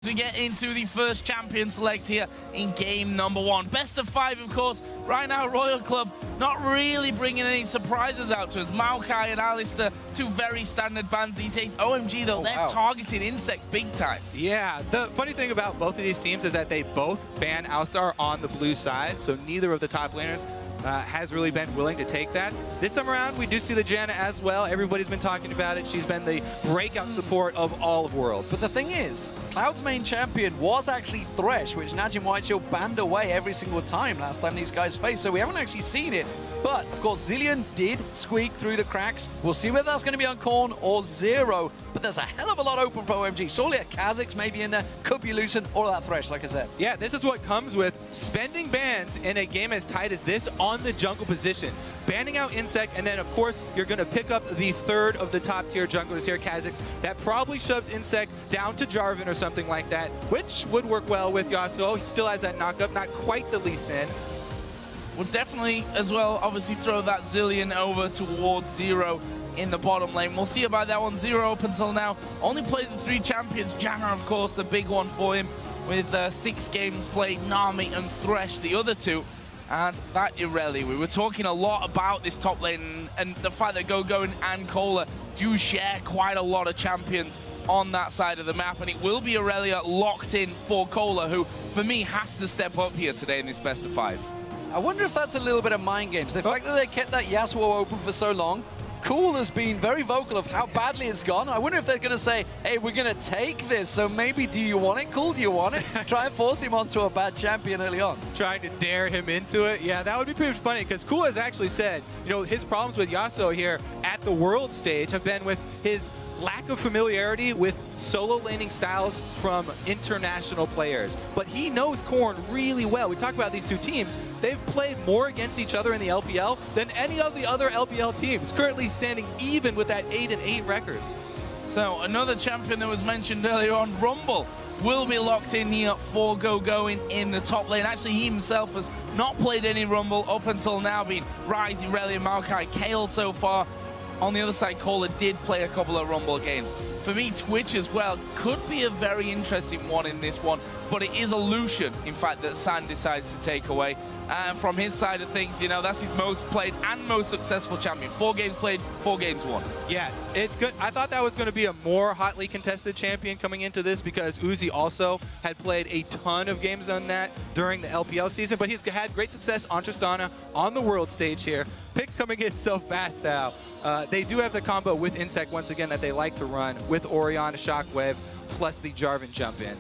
We get into the first champion select here in game number 1. Best of 5, of course. Right now, Royal Club not really bringing any surprises out to us. Maokai and Alistair, 2 very standard bans these days. OMG, though, they're targeting Insect big time. Yeah, the funny thing about both of these teams is that they both ban Alistar on the blue side, so neither of the top laners has really been willing to take that. This time around, we do see the Janna as well. Everybody's been talking about it. She's been the breakout support of all of Worlds. But the thing is, Cloud's main champion was actually Thresh, which Najim Whiteshield banned away every single time last time these guys faced, so we haven't actually seen it. But, of course, Zilean did squeak through the cracks. We'll see whether that's going to be on Korn or Zero, but there's a hell of a lot open for OMG. Surely a Kha'Zix maybe in there, could be Lucian, or that Thresh, like I said. Yeah, this is what comes with spending bans in a game as tight as this on the jungle position. Banning out Insect, and then, of course, you're going to pick up the 3rd of the top-tier junglers here, Kha'Zix. That probably shoves Insect down to Jarvan or something like that, which would work well with Yasuo. He still has that knock-up, not quite the Lee Sin. We'll definitely, as well, obviously throw that Zilean over towards Zero in the bottom lane. We'll see about that one. Zero up until now only played the 3 champions. Janna, of course, the big one for him with 6 games played. Nami and Thresh, the other 2. And that Irelia. We were talking a lot about this top lane and the fact that Gogo and Cola do share quite a lot of champions on that side of the map. And it will be Irelia locked in for Cola, who, for me, has to step up here today in this best of 5. I wonder if that's a little bit of mind games. The fact that they kept that Yasuo open for so long, Cool has been very vocal of how badly it's gone. I wonder if they're going to say, hey, we're going to take this, so maybe do you want it, Cool? Do you want it? Try and force him onto a bad champion early on. Trying to dare him into it. Yeah, that would be pretty funny, because Cool has actually said, you know, his problems with Yasuo here at the world stage have been with his lack of familiarity with solo laning styles from international players. But he knows Korn really well. We talk about these 2 teams. They've played more against each other in the LPL than any of the other LPL teams, currently standing even with that 8-8 record. So another champion that was mentioned earlier on, Rumble, will be locked in here for Gogo in the top lane. Actually, he himself has not played any Rumble up until now, being Ryze, Irelia, Maokai, Kayle so far. On the other side, Cola did play a couple of Rumble games. For me, Twitch as well could be a very interesting one in this one, but it is a Lucian, in fact, that San decides to take away. And from his side of things, you know, that's his most played and most successful champion. 4 games played, 4 games won. Yeah, it's good. I thought that was going to be a more hotly contested champion coming into this, because Uzi also had played a ton of games on that during the LPL season, but he's had great success on Tristana on the world stage here. Picks coming in so fast now. They do have the combo with Insect once again that they like to run with Orion, Shockwave, plus the Jarvan jump in.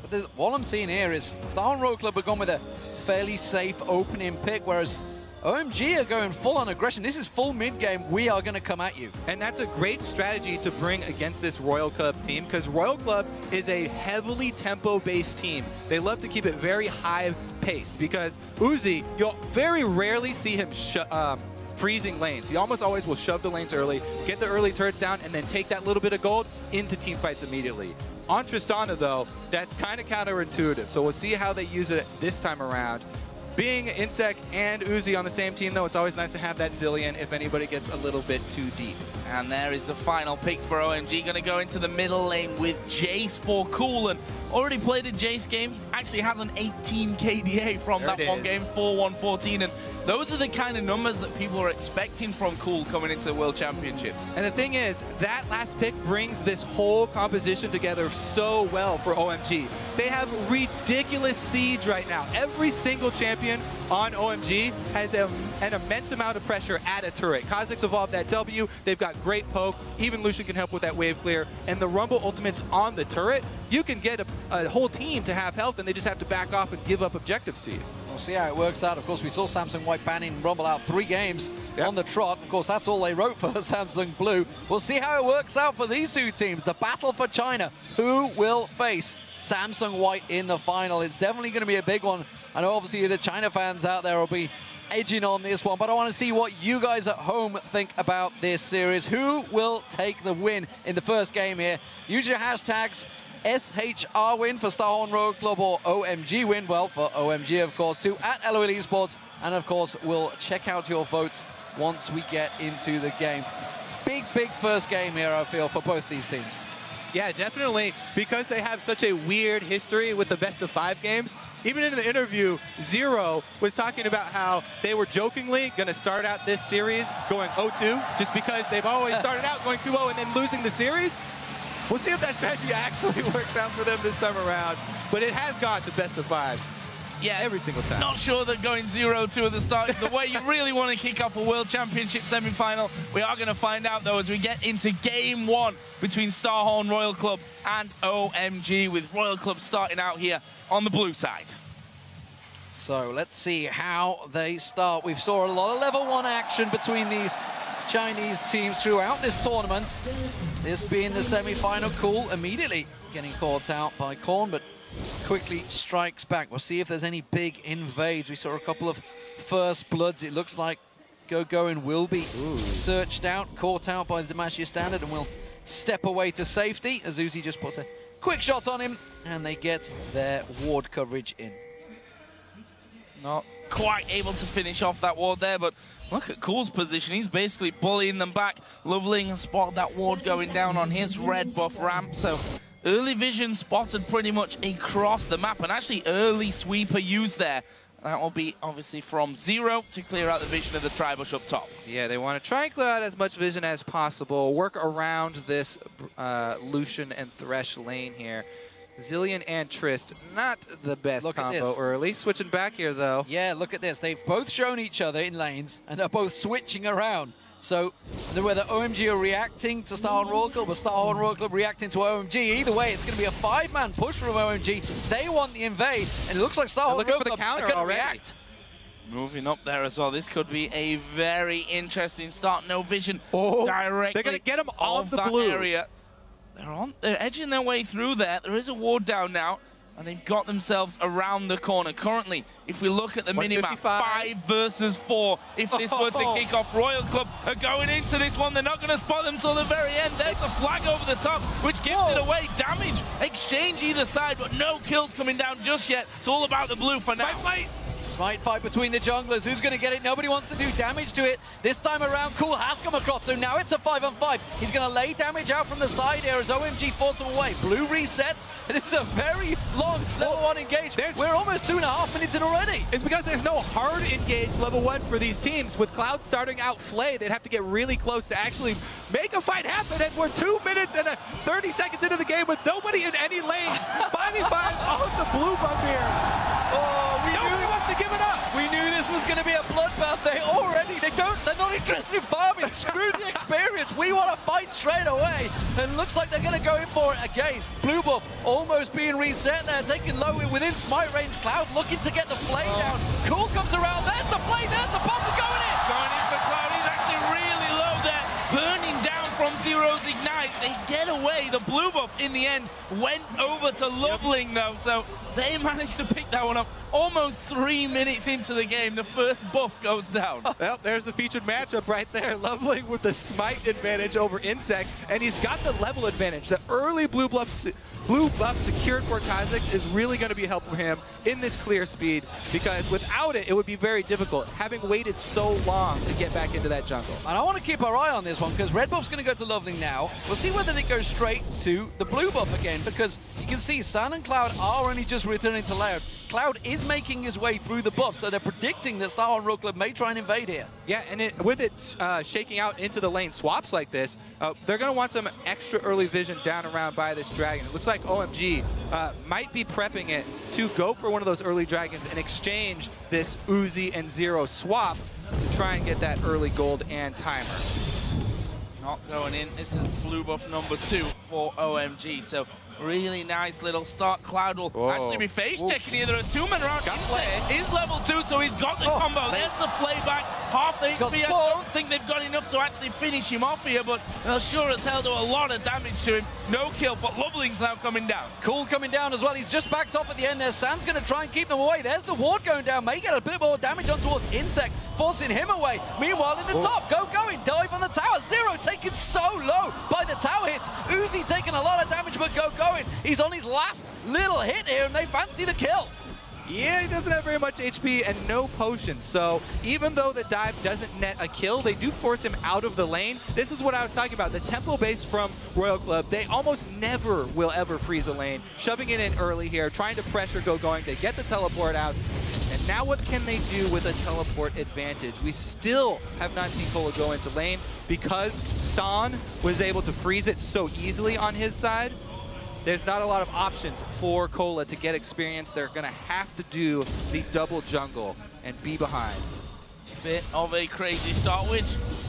But what I'm seeing here is Star and Royal Club are gone with a fairly safe opening pick, whereas OMG are going full on aggression. This is full mid game. We are going to come at you. And that's a great strategy to bring against this Royal Club team, because Royal Club is a heavily tempo-based team. They love to keep it very high-paced, because Uzi, you'll very rarely see him freezing lanes. He almost always will shove the lanes early, get the early turrets down, and then take that little bit of gold into team fights immediately. On Tristana, though, that's kind of counterintuitive, so we'll see how they use it this time around. Being Insect and Uzi on the same team, though, it's always nice to have that Zilean if anybody gets a little bit too deep. And there is the final pick for OMG. Going to go into the middle lane with Jace for Cool. And already played a Jace game. Actually has an 18 KDA from that one game, 4-1-14. And those are the kind of numbers that people are expecting from Cool coming into the World Championships. And the thing is, that last pick brings this whole composition together so well for OMG. They have ridiculous siege right now. Every single champion on OMG has an immense amount of pressure at a turret. Kha'Zix evolved that W. They've got great poke. Even Lucian can help with that wave clear. And the Rumble ultimates on the turret, you can get a whole team to have health, and they just have to back off and give up objectives to you. We'll see how it works out. Of course, we saw Samsung White banning Rumble out 3 games on the trot. Of course, that's all they wrote for Samsung Blue. We'll see how it works out for these 2 teams. The battle for China. Who will face Samsung White in the final? It's definitely going to be a big one. I know, obviously, the China fans out there will be edging on this one, but I want to see what you guys at home think about this series. Who will take the win in the first game here? Use your hashtags. SHR win for Starhorn Road Club, or OMG win, well, for OMG, of course, too, at LOL Esports. And, of course, we'll check out your votes once we get into the game. Big first game here, I feel, for both these teams. Yeah, definitely, because they have such a weird history with the best-of-5 games. Even in the interview, Zero was talking about how they were jokingly going to start out this series going 0-2, just because they've always started out going 2-0 and then losing the series. We'll see if that strategy actually works out for them this time around, but it has gone to best-of-5s. Yeah, every single time. Not sure that going 0-2 at the start is the way you really want to kick off a World Championship semi-final. We are going to find out, though, as we get into Game 1 between Starhorn Royal Club and OMG, with Royal Club starting out here on the blue side. So let's see how they start. We saw a lot of level 1 action between these Chinese teams throughout this tournament. This being the semi-final. Cool immediately getting caught out by Korn, but quickly strikes back. We'll see if there's any big invades. We saw a couple of first bloods. It looks like Go-Going will be searched out, caught out by the Demacia standard, and will step away to safety as Uzi just puts a quick shot on him, and they get their ward coverage in. Not quite able to finish off that ward there, but look at Cool's position. He's basically bullying them back. Loveling has spotted that ward going down on his red buff ramp, so early vision spotted pretty much across the map, and actually early sweeper used there. That will be obviously from Zero to clear out the vision of the Tribush up top. Yeah, they want to try and clear out as much vision as possible, work around this Lucian and Thresh lane here. Zillion and Trist, not the best combo early. Switching back here, though. Yeah, look at this. They've both shown each other in lanes, and are both switching around. So whether OMG are reacting to Starhorn Royal Club or Starhorn Royal Club reacting to OMG, either way, it's going to be a 5-man push from OMG. They want the invade, and it looks like Starhorn Royal Club are going to react. Moving up there as well. This could be a very interesting start. No vision directly. They're going to get them off the blue area. They're edging their way through there. There is a ward down now, and they've got themselves around the corner. Currently, if we look at the minimap, 5 versus 4. If this were to kick off, Royal Club are going into this one. They're not going to spot them till the very end. There's a flag over the top, which gives it away. Damage exchange either side, but no kills coming down just yet. It's all about the blue for now. Smite fight between the junglers. Who's going to get it? Nobody wants to do damage to it. This time around, Cool has come across, so now it's a 5-on-5. He's going to lay damage out from the side here as OMG force him away. Blue resets, and this is a very long level 1 engage. We're almost 2.5 minutes in already. It's because there's no hard engage level 1 for these teams. With Cloud starting out Flay, they'd have to get really close to actually make a fight happen, and we're 2 minutes and 30 seconds into the game with nobody in any lanes. 5v5 on the blue buff here. Nobody wants to give it up. We knew this was going to be a bloodbath. They're not interested in farming. Screw the experience. We want to fight straight away. And it looks like they're going to go in for it again. Blue buff almost being reset there, taking low within smite range. Cloud looking to get the flame down. Cool comes around. There's the flame. There's the buff going in. Going in for Cloud. He's actually really low there. Burning down from Zero's Ignite. They get away. The blue buff in the end went over to Loveling though. So they managed to pick that one up. Almost 3 minutes into the game, the first buff goes down. Well, there's the featured matchup right there. Loveling with the smite advantage over Insect, and he's got the level advantage. The early blue buff secured for Kha'Zix is really going to be helpful for him in this clear speed, because without it, it would be very difficult, having waited so long to get back into that jungle. And I want to keep our eye on this one, because red buff's going to go to Loveling now. We'll see whether it goes straight to the blue buff again, because you can see Sun and Cloud are only just returning to Loud. Cloud is making his way through the buff, so they're predicting that Starhorn Royal Club may try and invade here. Yeah, and with it shaking out into the lane swaps like this, they're going to want some extra early vision down around by this dragon. It looks like OMG might be prepping it to go for one of those early dragons and exchange this Uzi and Zero swap to try and get that early gold and timer. Not going in. This is blue buff number 2 for OMG. So really nice little start. Cloud will actually be face checking either a 2-man round. Insect is level 2, so he's got the combo. There's the flay back. Half HP. I don't think they've got enough to actually finish him off here, but they'll sure as hell do a lot of damage to him. No kill, but Loveling's now coming down. Cool coming down as well. He's just backed off at the end there. Sand's going to try and keep them away. There's the ward going down. May get a bit more damage on towards Insect, forcing him away. Meanwhile, in the top, Go-Going, dive on the tower. Zero taken so low by the tower hits. Uzi taking a lot of damage, but Go-Going, he's on his last little hit here, and they fancy the kill. Yeah, he doesn't have very much HP and no potions. So even though the dive doesn't net a kill, they do force him out of the lane. This is what I was talking about. The tempo base from Royal Club, they almost never will ever freeze a lane. Shoving it in early here, trying to pressure going. They get the teleport out. And now what can they do with a teleport advantage? We still have not seen Cola go into lane because San was able to freeze it so easily on his side. There's not a lot of options for Cola to get experience. They're going to have to do the double jungle and be behind. Bit of a crazy start, which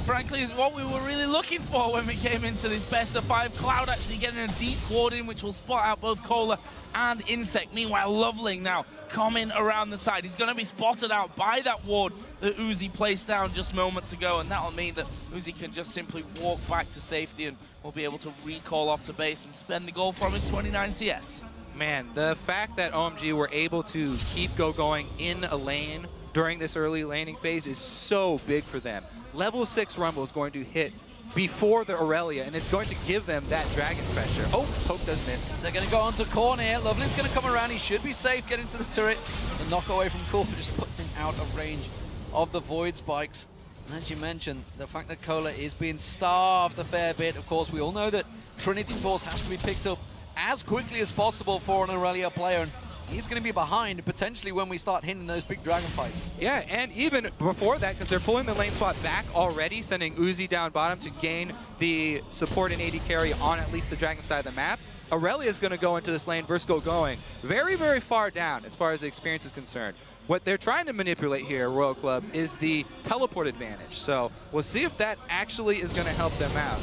frankly is what we were really looking for when we came into this best of 5. Cloud actually getting a deep ward in, which will spot out both Cola and Insect. Meanwhile, Loveling now coming around the side. He's going to be spotted out by that ward that Uzi placed down just moments ago, and that'll mean that Uzi can just simply walk back to safety and will be able to recall off to base and spend the goal from his 29 CS. Man, the fact that OMG were able to keep going in a lane during this early laning phase is so big for them. Level 6 Rumble is going to hit before the Aurelia, and it's going to give them that dragon pressure. Oh, Poke does miss. They're going to go on to corner here. Loveling's going to come around. He should be safe getting to the turret. The knock away from Cola just puts him out of range of the Void Spikes. And as you mentioned, the fact that Cola is being starved a fair bit. Of course, we all know that Trinity Force has to be picked up as quickly as possible for an Aurelia player. And he's going to be behind potentially when we start hitting those big dragon fights. Yeah, and even before that, because they're pulling the lane swap back already, sending Uzi down bottom to gain the support and AD carry on at least the dragon side of the map. Aurelia is going to go into this lane versus going very, very far down as far as the experience is concerned. What they're trying to manipulate here, Royal Club, is the teleport advantage. So we'll see if that actually is going to help them out.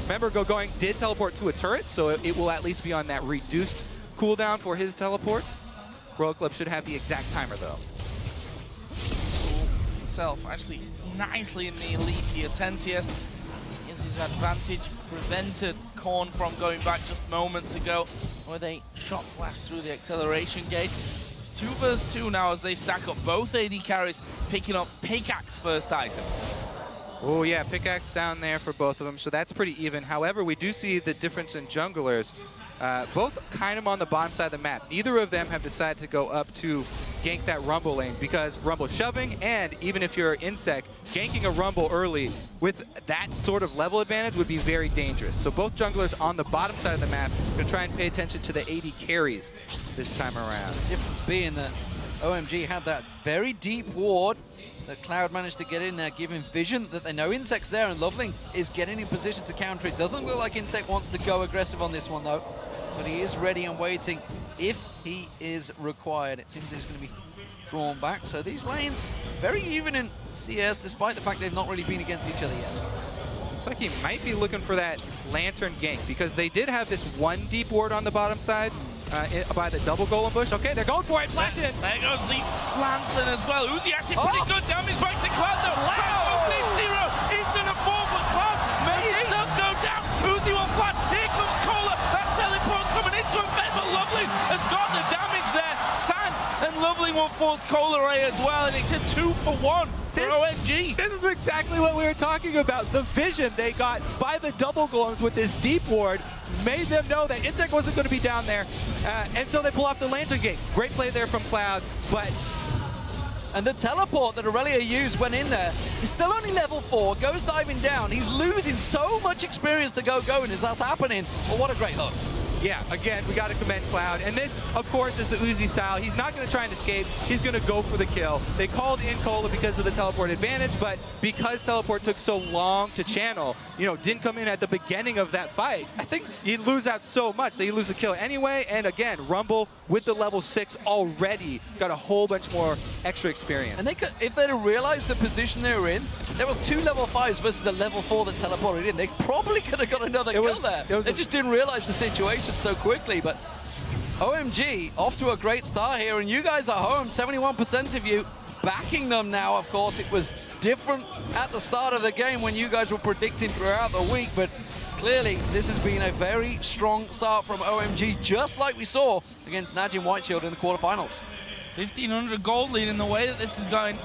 Remember, going did teleport to a turret, so it will at least be on that reduced cooldown for his teleport. Royal Club should have the exact timer, though. Himself actually nicely in the elite here. 10 CS is his advantage. Prevented Korn from going back just moments ago where they shot blast through the acceleration gate. It's 2 versus 2 now as they stack up both AD carries, picking up Pickaxe first item. Oh yeah, Pickaxe down there for both of them, so that's pretty even. However, we do see the difference in junglers. Both kind of on the bottom side of the map. Neither of them have decided to go up to gank that Rumble lane because Rumble shoving, and even if you're Insect, ganking a Rumble early with that sort of level advantage would be very dangerous. So both junglers on the bottom side of the map are going to try and pay attention to the AD carries this time around. The difference being that OMG had that very deep ward that Cloud managed to get in there, giving vision that they know Insect's there, and Loveling is getting in position to counter it. Doesn't look like Insect wants to go aggressive on this one, though, but he is ready and waiting if he is required. It seems he's going to be drawn back. So these lanes, very even in CS, despite the fact they've not really been against each other yet. Looks like he might be looking for that Lantern gank, because they did have this one deep ward on the bottom side by the double golem bush. Okay, they're going for it. Flash it. There goes the Lantern as well. Uzi actually pretty good damage back to Cloud, though. Wow! Zero is going to fall, but Cloud made himself go down. Uzi will flash. Here comes Cola. That teleport coming into effect, but Loveling has got the damage there. San and Loveling will force Cola away as well, and it's a 2 for 1. For OMG. This is exactly what we were talking about. The vision they got by the double golems with this deep ward made them know that Insect wasn't going to be down there, and so they pull off the Lantern gate. Great play there from Cloud, but... And the teleport that Aurelia used went in there. He's still only level 4, goes diving down. He's losing so much experience to going as that's happening. Well, what a great hook. Yeah, again, we got to commend Cloud. And this, of course, is the Uzi style. He's not going to try and escape. He's going to go for the kill. They called in Cola because of the teleport advantage, but because teleport took so long to channel, you know, didn't come in at the beginning of that fight, I think he'd lose out so much that he'd lose the kill anyway. And again, Rumble with the level 6 already got a whole bunch more extra experience. And they could, if they'd have realized the position they were in, there was 2 level 5s versus a level 4 that teleported in. They probably could have got another kill there. They just didn't realize the situation so quickly. But OMG off to a great start here, and you guys are home, 71% of you backing them now. Of course, it was different at the start of the game when you guys were predicting throughout the week, but clearly this has been a very strong start from OMG, just like we saw against Najim Whiteshield in the quarterfinals. 1,500 gold lead in the way that this is going.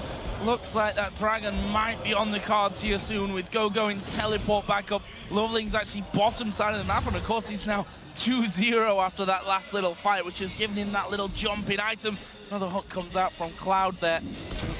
Looks like that Dragon might be on the cards here soon with Go going to teleport back up. Loveling's actually bottom side of the map, and of course he's now 2-0 after that last little fight, which has given him that little jump in items. Another hook comes out from Cloud there.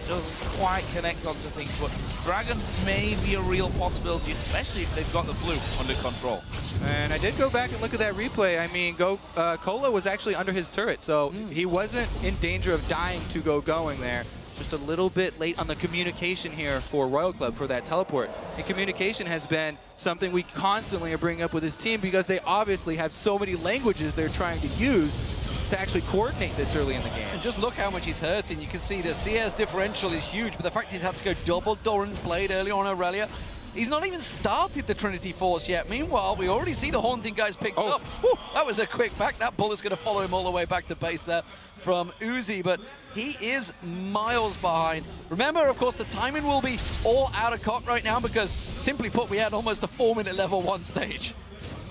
Doesn't quite connect onto things, but Dragon may be a real possibility, especially if they've got the blue under control. And I did go back and look at that replay. I mean, Cola was actually under his turret, so he wasn't in danger of dying to going there. Just a little bit late on the communication here for Royal Club for that teleport. And communication has been something we constantly are bringing up with this team because they obviously have so many languages they're trying to use to actually coordinate this early in the game. And just look how much he's hurting. You can see the CS differential is huge, but the fact he's had to go double Doran's Blade early on Aurelia, he's not even started the Trinity Force yet. Meanwhile, we already see the Haunting guys picked up. Whew, that was a quick back. That bullet's going to follow him all the way back to base there from Uzi, but he is miles behind. Remember, of course, the timing will be all out of cock right now because, simply put, we had almost a 4-minute level 1 stage.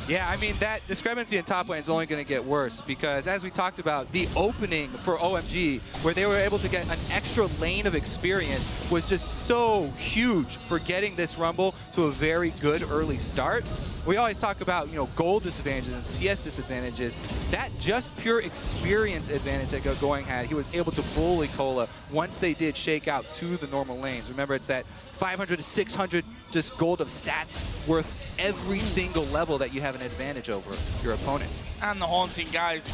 Yeah, I mean, that discrepancy in top lane is only going to get worse because, as we talked about, the opening for OMG, where they were able to get an extra lane of experience, was just so huge for getting this Rumble to a very good early start. We always talk about, you know, gold disadvantages and CS disadvantages. That just pure experience advantage that Going had, he was able to bully Cola once they did shake out to the normal lanes. Remember, it's that 500 to 600 just gold of stats worth every single level that you have an advantage over your opponent. And the Haunting guys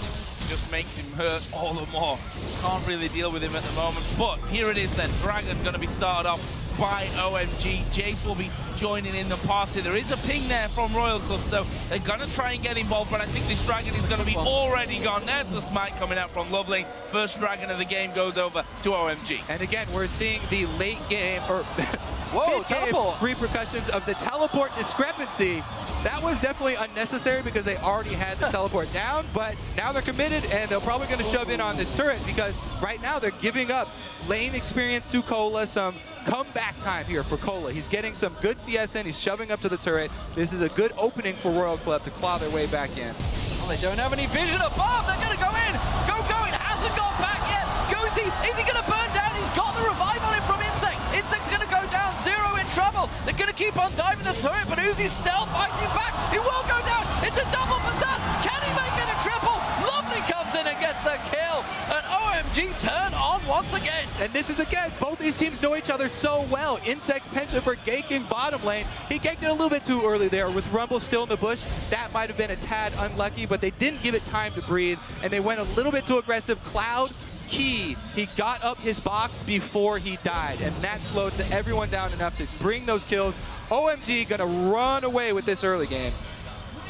just makes him hurt all the more. Can't really deal with him at the moment. But here it is then. Dragon going to be started off by OMG. Jace will be joining in the party. There is a ping there from Royal Club, so they're going to try and get involved, but I think this Dragon is going to be already gone. There's the smite coming out from Loveling. First Dragon of the game goes over to OMG. And again, we're seeing the late game, or mid-game repercussions of the teleport discrepancy. That was definitely unnecessary because they already had the teleport down, but now they're committed and they're probably going to shove in on this turret because right now they're giving up lane experience to Cola, some comeback time here for Cola. He's getting some good CS in, he's shoving up to the turret. This is a good opening for Royal Club to claw their way back in. Well, they don't have any vision above, they're going to go in! Go, it hasn't gone back yet! Goosey, is he going to burn down? He's got the revive on him from Insect! Insect's going to go down, Zero in trouble! They're going to keep on diving the turret, but Uzi's still fighting back! He will go down! It's a double for Zan! Can he make it a triple? Lovely comes in and gets the kill! And OMG turn on once again! And this is, again, both these teams know each other so well. Insect's penchant for ganking bottom lane. He ganked it a little bit too early there with Rumble still in the bush. That might have been a tad unlucky, but they didn't give it time to breathe, and they went a little bit too aggressive. Cloud, key. He got up his box before he died, and that slowed everyone down enough to bring those kills. OMG gonna run away with this early game.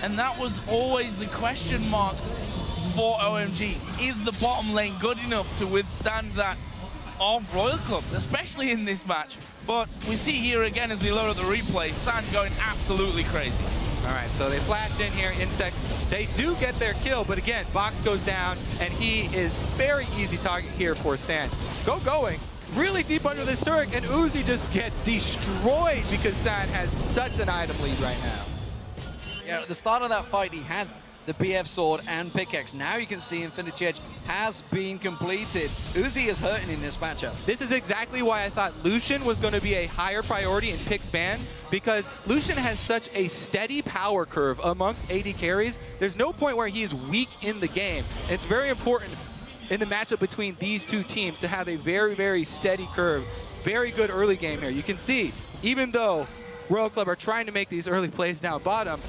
And that was always the question mark for OMG. Is the bottom lane good enough to withstand that of Royal Club, especially in this match? But we see here again as we load up the replay, San going absolutely crazy. All right, so they flashed in here, Insect. They do get their kill, but again, Box goes down, and he is very easy target here for San. Going really deep under this turret, and Uzi just gets destroyed because San has such an item lead right now. Yeah, at the start of that fight, he had the BF sword and pickaxe. Now you can see Infinity Edge has been completed. Uzi is hurting in this matchup. This is exactly why I thought Lucian was going to be a higher priority in pick span, because Lucian has such a steady power curve amongst AD carries. There's no point where he is weak in the game. It's very important in the matchup between these two teams to have a very, very steady curve. Very good early game here. You can see, even though Royal Club are trying to make these early plays down bottom,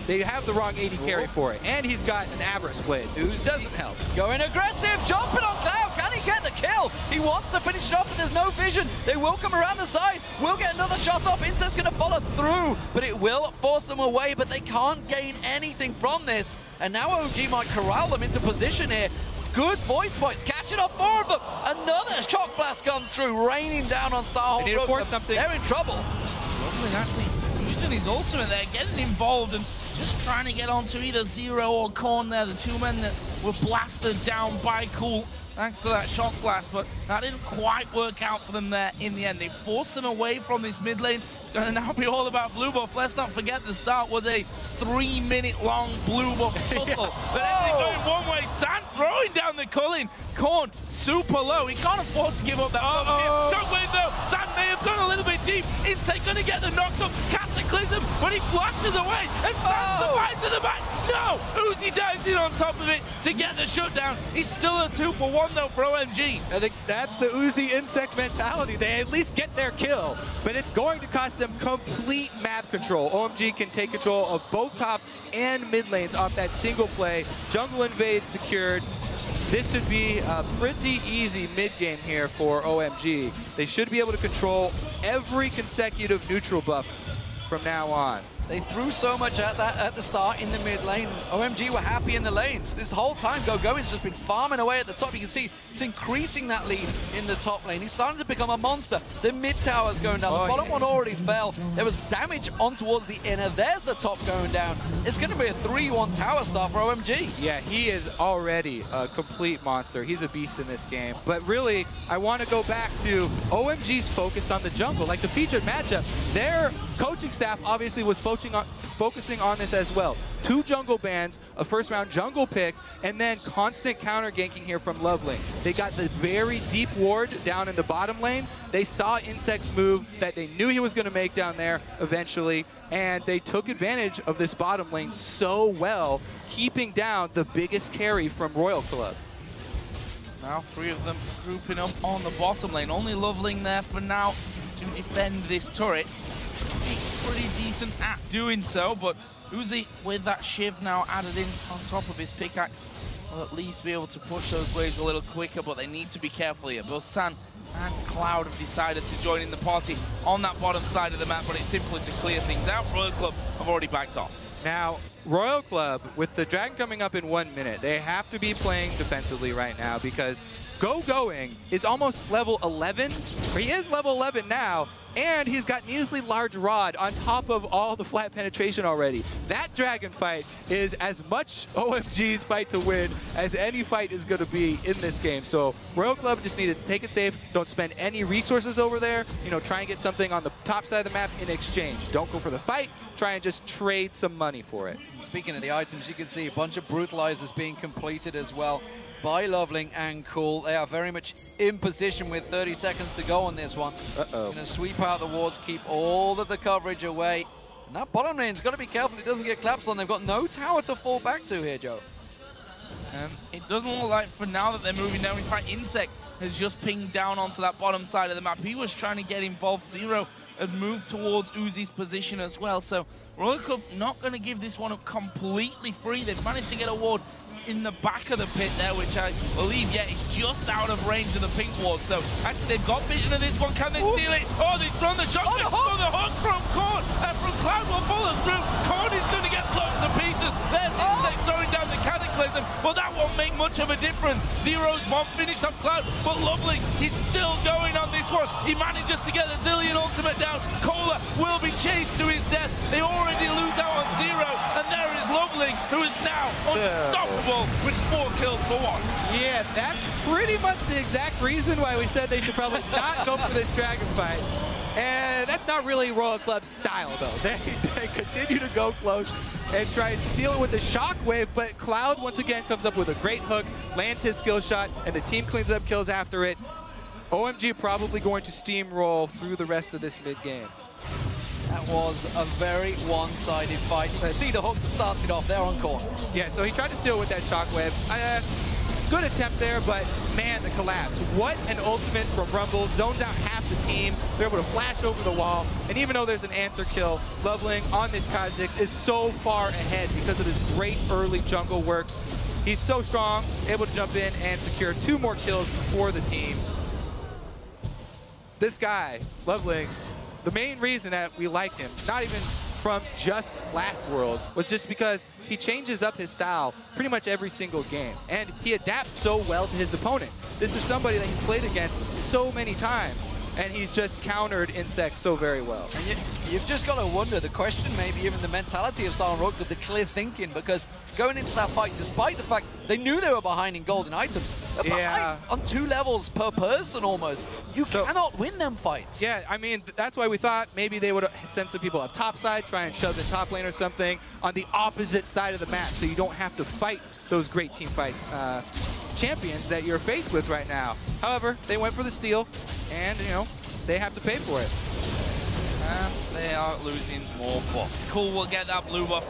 they have the wrong AD carry for it. And he's got an Avarice Blade, which doesn't help. Going aggressive, jumping on Cloud. Can he get the kill? He wants to finish it off, but there's no vision. They will come around the side. We'll get another shot off. Insect's going to follow through, but it will force them away, but they can't gain anything from this. And now OMG might corral them into position here. Good voice points, catching up more of them. Another shock blast comes through, raining down on Starhold. They need to force something. They're in trouble. Loveling actually using his ultimate there, getting involved and just trying to get onto either Zero or Korn there. The two men that were blasted down by Cool. thanks to that shock blast, but that didn't quite work out for them there in the end. They forced them away from this mid lane. It's going to now be all about blue buff. Let's not forget the start was a 3-minute-long blue buff tussle. But everything going one way. Sand throwing down the Culling. Corn super low. He can't afford to give up that buff. Shockwave though. Sand may have gone a little bit deep. Insect going to get the knock-up. Cataclysm, but he flashes away and Sand's the fight to the back. No! Uzi dives in on top of it to get the shutdown. He's still a 2-for-1 though for OMG. I think that's the Uzi insect mentality. They at least get their kill, but it's going to cost them complete map control. OMG can take control of both top and mid lanes off that single play. Jungle invade secured. This should be a pretty easy mid game here for OMG. They should be able to control every consecutive neutral buff from now on. They threw so much at that at the start in the mid lane. OMG were happy in the lanes. This whole time, Gogoin's just been farming away at the top. You can see it's increasing that lead in the top lane. He's starting to become a monster. The mid tower's going down. The bottom one already fell. There was damage on towards the inner. There's the top going down. It's going to be a 3-1 tower start for OMG. Yeah, he is already a complete monster. He's a beast in this game. But really, I want to go back to OMG's focus on the jungle. Like the featured matchup, their coaching staff obviously was focusing on this as well. 2 jungle bans, a first-round jungle pick, and then constant counter ganking here from Loveling. They got the very deep ward down in the bottom lane. They saw Insect's move that they knew he was going to make down there eventually, and they took advantage of this bottom lane so well, keeping down the biggest carry from Royal Club. Now 3 of them grouping up on the bottom lane. Only Loveling there for now to defend this turret. Pretty decent at doing so, but Uzi with that Shiv now added in on top of his pickaxe will at least be able to push those waves a little quicker, but they need to be careful here. Both San and Cloud have decided to join in the party on that bottom side of the map, but it's simply to clear things out. Royal Club have already backed off. Now, Royal Club, with the Dragon coming up in 1 minute, they have to be playing defensively right now because Going is almost level 11, or he is level 11 now, and he's got needlessly large rod on top of all the flat penetration already. That Dragon fight is as much OMG's fight to win as any fight is going to be in this game. So Royal Club just need to take it safe, don't spend any resources over there, you know, try and get something on the top side of the map in exchange. Don't go for the fight, try and just trade some money for it. Speaking of the items, you can see a bunch of brutalizers being completed as well by Loveling and Cool. They are very much in position with 30 seconds to go on this one. Going to sweep out the wards, keep all of the coverage away. And that bottom lane's got to be careful it doesn't get collapsed on. They've got no tower to fall back to here, Joe. And it doesn't look like for now that they're moving down. In fact, Insect has just pinged down onto that bottom side of the map. He was trying to get involved. Zero had moved towards Uzi's position as well. So Royal Club not going to give this one up completely free. They've managed to get a ward in the back of the pit there, which I believe, yeah, is just out of range of the pink ward. So actually they've got vision of this one. Can they steal it? Oh, they've thrown the shot. The hook from Corn and from Cloud will follow through. Corn is going to get blown to pieces. There's Insect throwing down the Cataclysm. Well, that won't make much of a difference. Zero's one finished off Cloud, but Lovely, he's still going on this one. He manages to get the Zillion ultimate down. Cola will be chased to his death. They already lose out on Zero, and there is Lovely, who is now unstoppable with 4 kills for 1. Yeah, that's pretty much the exact reason why we said they should probably not go for this Dragon fight. And that's not really Royal Club's style, though. They continue to go close and try and steal it with the Shockwave, but Cloud once again comes up with a great hook, lands his skill shot, and the team cleans up kills after it. OMG probably going to steamroll through the rest of this mid-game. That was a very one-sided fight. You can see the hook started off there on Corn. Yeah, so he tried to steal with that Shockwave. Good attempt there, but man, the collapse. What an ultimate from Rumble. Zones out half the team. They're able to flash over the wall. And even though there's an answer kill, Loveling on this Kha'Zix is so far ahead because of his great early jungle work. He's so strong, able to jump in and secure 2 more kills for the team. This guy, Loveling, the main reason that we like him, not even from just last Worlds, was just because he changes up his style pretty much every single game. And he adapts so well to his opponent. This is somebody that he's played against so many times. and he's just countered Insect so very well. And you've just got to wonder, the question, maybe even the mentality of Star Road, the clear thinking, because going into that fight, despite the fact they knew they were behind in golden items, they're behind on 2 levels per person almost. You cannot win them fights. Yeah, I mean, that's why we thought maybe they would send some people up top side, try and shove the top lane or something on the opposite side of the map, so you don't have to fight those great team fight champions that you're faced with right now. However, they went for the steal, and, you know, they have to pay for it. And they are losing more buffs. Cool will get that blue buff,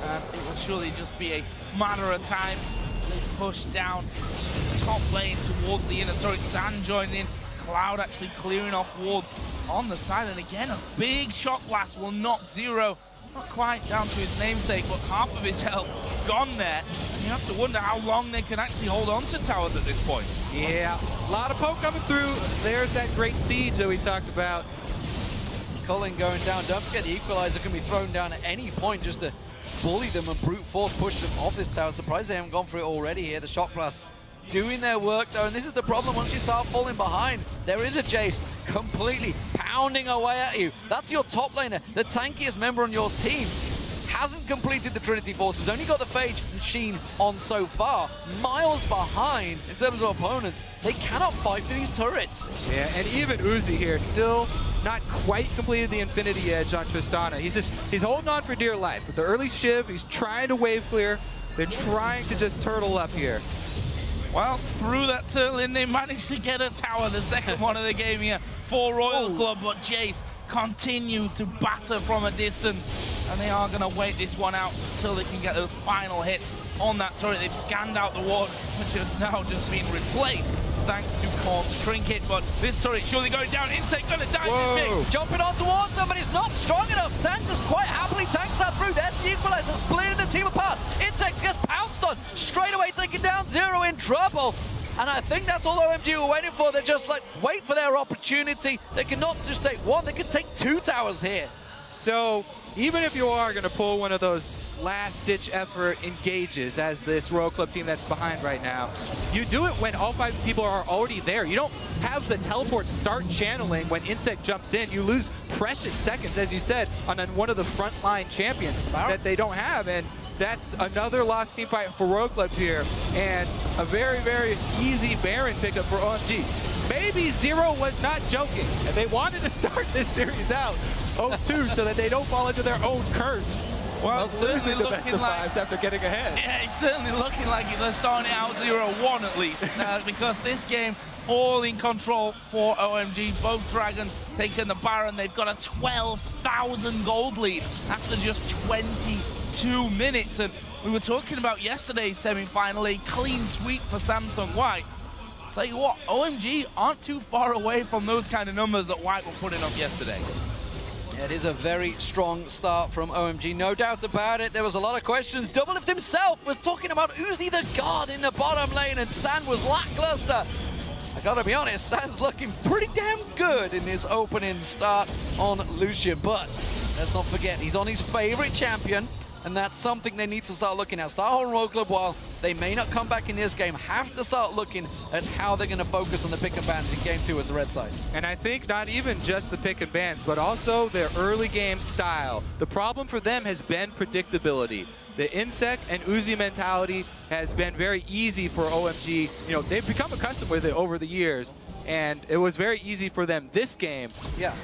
and it will surely just be a matter of time. They push down the top lane towards the inner turret. Sand joining in. Cloud actually clearing off wards on the side, and again, a big shock blast will knock Zero not quite down to his namesake, but half of his health gone there. And you have to wonder how long they can actually hold on to towers at this point. Yeah, a lot of poke coming through. There's that great siege that we talked about. Culling going down. Don't forget the equalizer can be thrown down at any point just to bully them and brute force push them off this tower. Surprised they haven't gone for it already here. The shock blast doing their work though, and this is the problem. Once you start falling behind, there is a Jace completely pounding away at you. That's your top laner, the tankiest member on your team. Hasn't completed the Trinity Forces, only got the Phage and Sheen on so far. Miles behind in terms of opponents. They cannot fight for these turrets. Yeah, and even Uzi here still not quite completed the Infinity Edge on Tristana. He's holding on for dear life. With the early Shiv, he's trying to wave clear. They're trying to just turtle up here. Well, through that turtle in, they managed to get a tower, the second one of the game here for Royal Club, but Jace continues to batter from a distance, and they are going to wait this one out until they can get those final hits on that turret. They've scanned out the ward, which has now just been replaced thanks to Corp's Trinket, but this turret surely going down. Insect going to die this big. Jumping on towards them, but he's not strong enough. Sang just quite happily tanks that through. There's the equalizer, splitting the team apart. Insect gets pounced on, straight away taking down Zero, in trouble. And I think that's all OMG were waiting for. They're just like, wait for their opportunity. They cannot just take one, they can take 2 towers here. So even if you are going to pull one of those last-ditch effort engages as this Royal Club team that's behind right now, you do it when all 5 people are already there. You don't have the teleport start channeling when Insect jumps in. You lose precious seconds, as you said, on one of the frontline champions that they don't have. And that's another lost team fight for Royal Club here, and a very, very easy Baron pickup for OMG. Maybe Zero was not joking, and they wanted to start this series out 0-2 so that they don't fall into their own curse. Well, losing the best of like, 5s after getting ahead. Yeah, it's certainly looking like they're starting out 0-1 at least, because this game all in control for OMG. Both Dragons taking the Baron. They've got a 12,000 gold lead after just 22 minutes. And we were talking about yesterday's semi-final, a clean sweep for Samsung White. Tell you what, OMG aren't too far away from those kind of numbers that White were putting up yesterday. It is a very strong start from OMG, no doubt about it. There was a lot of questions. Doublelift himself was talking about Uzi the God in the bottom lane, and Sand was lackluster. I gotta be honest, Sand's looking pretty damn good in his opening start on Lucian, but let's not forget, he's on his favorite champion, and that's something they need to start looking at. Starhorn Royal Club, while they may not come back in this game, have to start looking at how they're going to focus on the pick and bans in game 2 as the red side. And I think not even just the pick and bans, but also their early game style. The problem for them has been predictability. The Insect and Uzi mentality has been very easy for OMG. You know, they've become accustomed with it over the years, and it was very easy for them this game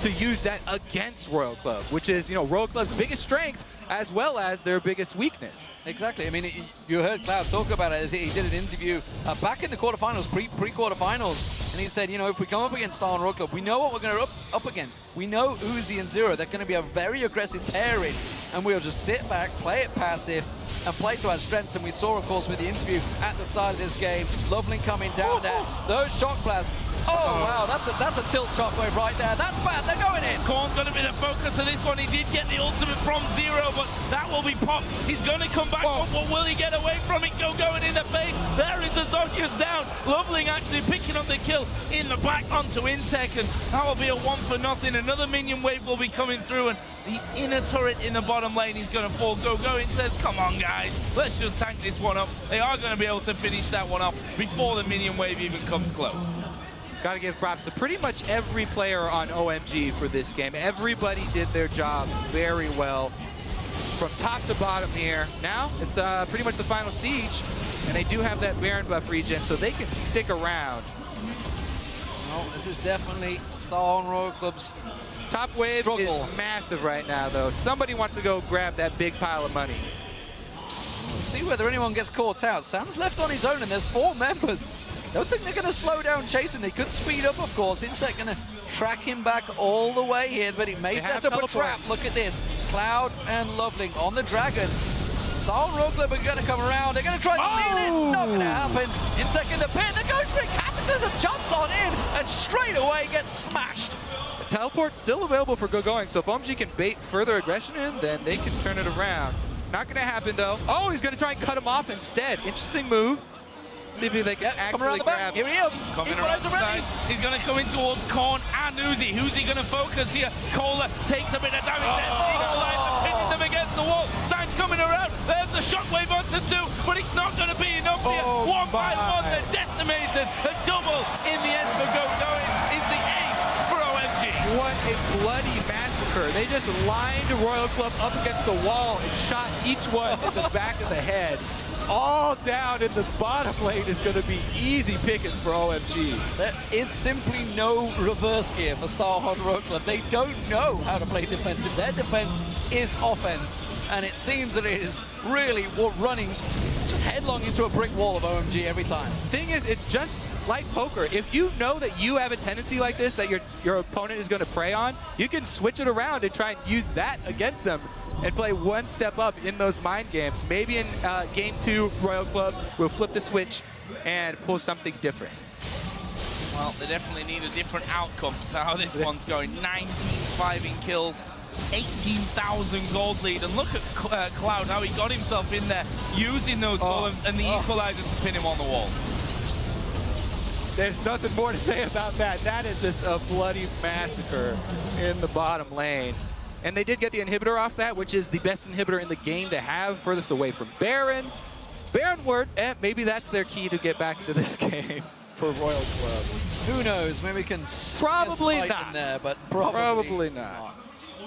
to use that against Royal Club, which is, you know, Royal Club's biggest strength as well as their biggest weakness. Exactly. I mean, you heard Cloud talk about it as he did an interview back in the quarterfinals, pre-quarterfinals, and he said, you know, if we come up against Starhorn Royal Club, we know what we're going to up against. We know Uzi and Zero. They're going to be a very aggressive pairing, and we'll just sit back, play it passive, and play to our strengths. And we saw, of course, with the interview at the start of this game, Loveling coming down there. Those shock blasts. Oh, wow, that's a tilt shockwave right there. That's bad. They're going in. Corn's going to be the focus of this one. He did get the ultimate from Zero, but that will be popped. He's going to come back. What will he get away from it? Going in the face. There is Azonia's down. Loveling actually picking up the kill in the back onto Insect, and that will be a 1-for-0. Another minion wave will be coming through, and the inner turret in the bottom lane is going to fall. Go-Go-In says, come on, guys. Let's just tank this one up. They are going to be able to finish that one off before the minion wave even comes close. got to give props to pretty much every player on OMG for this game. Everybody did their job very well from top to bottom here. Now it's pretty much the final siege, and they do have that Baron buff regen, so they can stick around. Well, this is definitely Star Royal Club's top wave struggle. Is massive right now, though. Somebody wants to go grab that big pile of money. We'll see whether anyone gets caught out. Sam's left on his own, and there's 4 members. Don't think they're going to slow down chasing. They could speed up, of course. Insect going to track him back all the way here, but he may set up a trap. Look at this. Cloud and Loveling on the Dragon. Star Royal Club are going to come around. They're going to try to lean it. Not going to happen. Insect in the pit. The Ghost Ring Cataclysm jumps on in and straight away gets smashed. The teleport's still available for going, so if OMG can bait further aggression in, then they can turn it around. Not going to happen, though. Oh, he's going to try and cut him off instead. Interesting move. See if they can actually grab. Here he is. Coming around the side. He's going to come in towards Korn and Uzi. Who's he going to focus here? Kohler takes a bit of damage. Eagle Light pinning them against the wall. Signs coming around. There's the shockwave onto 2, but it's not going to be enough here. 1 by 1, they're decimated. A double in the end for going. It's the ace for OMG. What a bloody massacre. They just lined Royal Club up against the wall and shot each one in the back of the head. All down in the bottom lane is going to be easy pickings for OMG. There is simply no reverse gear for Star Royal Club. They don't know how to play defensive. Their defense is offense, and it seems that it is really running just headlong into a brick wall of OMG every time. Thing is, it's just like poker. If you know that you have a tendency like this that your opponent is going to prey on, you can switch it around and try and use that against them and play one step up in those mind games. Maybe in game 2, Royal Club will flip the switch and pull something different. Well, they definitely need a different outcome to how this one's going. 19-5 in kills, 18,000 gold lead. And look at Cloud, how he got himself in there, using those golems and the equalizer to pin him on the wall. There's nothing more to say about that. That is just a bloody massacre in the bottom lane. And they did get the inhibitor off that, which is the best inhibitor in the game to have, furthest away from Baron. Baron ward, maybe that's their key to get back into this game for Royal Club. Who knows? Maybe we can probably not. In there, but probably not.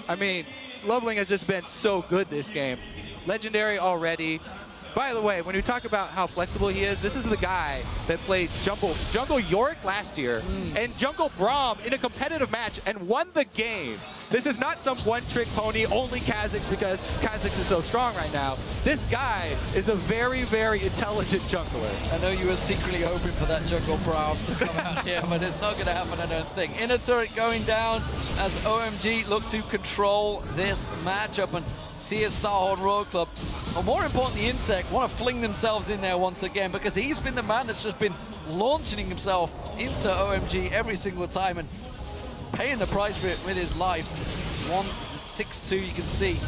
I mean, Loveling has just been so good this game. Legendary already. By the way, when we talk about how flexible he is, this is the guy that played Jungle Yorick last year and Jungle Braum in a competitive match and won the game. This is not some one-trick pony, only Kha'Zix because Kha'Zix is so strong right now. This guy is a very, very intelligent jungler. I know you were secretly hoping for that Jungle Braum to come out here, but it's not going to happen, I don't think. Inner turret going down as OMG look to control this matchup and see if Star Royal Club, or more importantly, Insect, want to fling themselves in there once again because he's been the man that's just been launching himself into OMG every single time and paying the price for it with his life. 1-6-2, you can see,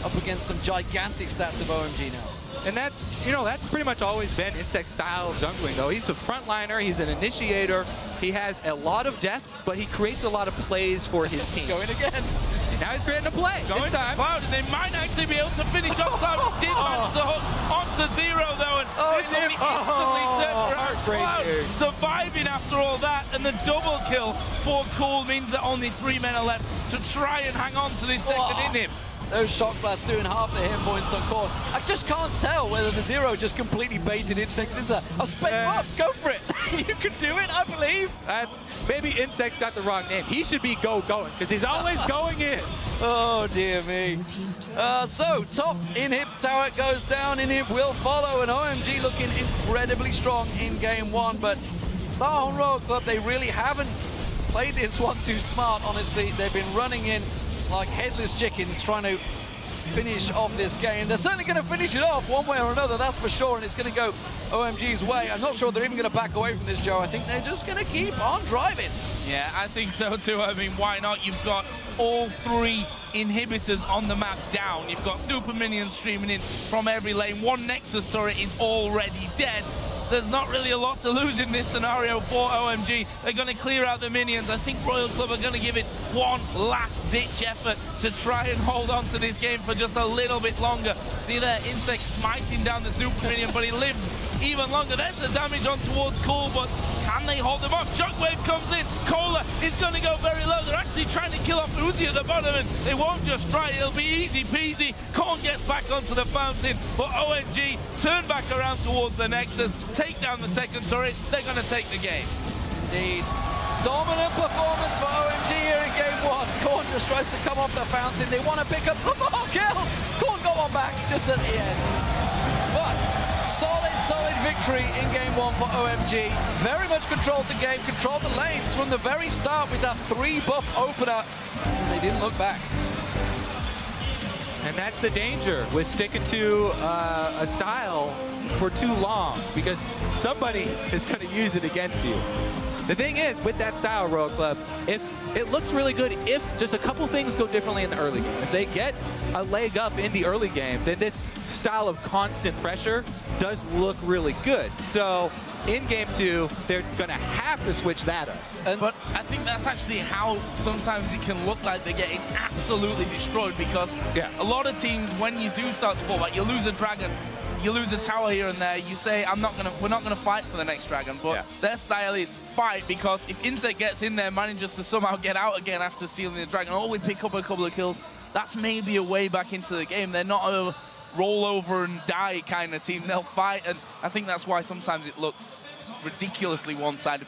up against some gigantic stats of OMG now. And that's, that's pretty much always been Insect's style of jungling, though. He's a frontliner, he's an initiator, he has a lot of deaths, but he creates a lot of plays for his team. Going again. Now he's creating a play. Going to Cloud, and they might actually be able to finish off Cloud. Did manage to hook onto 0, though, and this will be instantly turned around. Cloud surviving after all that, and the double kill for Cool means that only 3 men are left to try and hang on to this second in him. Those shock blasts doing half the hit points on Korn. I just can't tell whether the 0 just completely baited Insect into. I'll spec up, go for it. You can do it, I believe. Maybe Insect's got the wrong name. He should be going, because he's always going in. Oh, dear me. So, top inhib tower goes down. Inhib will follow, and OMG looking incredibly strong in game 1. But Star Royal Club, they really haven't played this one too smart, honestly. They've been running in like headless chickens trying to finish off this game. They're certainly going to finish it off one way or another, that's for sure, and it's going to go OMG's way. I'm not sure they're even going to back away from this, Joe. I think they're just going to keep on driving. Yeah, I think so too. I mean, why not? You've got all 3 inhibitors on the map down. You've got super minions streaming in from every lane. 1 Nexus turret is already dead. There's not really a lot to lose in this scenario for OMG. They're going to clear out the minions. I think Royal Club are going to give it one last-ditch effort to try and hold on to this game for just a little bit longer. See there, Insect smiting down the super minion, but he lives even longer. There's the damage on towards Cool, but can they hold them off? Shockwave comes in. Cola is going to go very low. They're actually trying to kill off Uzi at the bottom, and they won't just try. It'll be easy peasy. Korn gets back onto the fountain, but OMG turn back around towards the Nexus, take down the second turret. They're going to take the game. Indeed. Dominant performance for OMG here in game one. Korn just tries to come off the fountain. They want to pick up some more kills. Korn got one back just at the end. But solid victory in game one for OMG. Very much controlled the game, controlled the lanes from the very start with that 3-buff opener. And they didn't look back. And that's the danger with sticking to a style for too long, because somebody is going to use it against you. The thing is, with that style, Royal Club, if it looks really good if just a couple things go differently in the early game. If they get a leg up in the early game, then this style of constant pressure does look really good. So in game two, they're going to have to switch that up. But I think that's actually how sometimes it can look like they're getting absolutely destroyed, because a lot of teams, when you do start to fall back, you lose a dragon, you lose a tower here and there, you say, we're not gonna fight for the next dragon, but their style is fight, because if Insect gets in there, manages to somehow get out again after stealing the dragon, or we pick up a couple of kills, that's maybe a way back into the game. They're not a roll over and die kind of team. They'll fight, and I think that's why sometimes it looks ridiculously one-sided.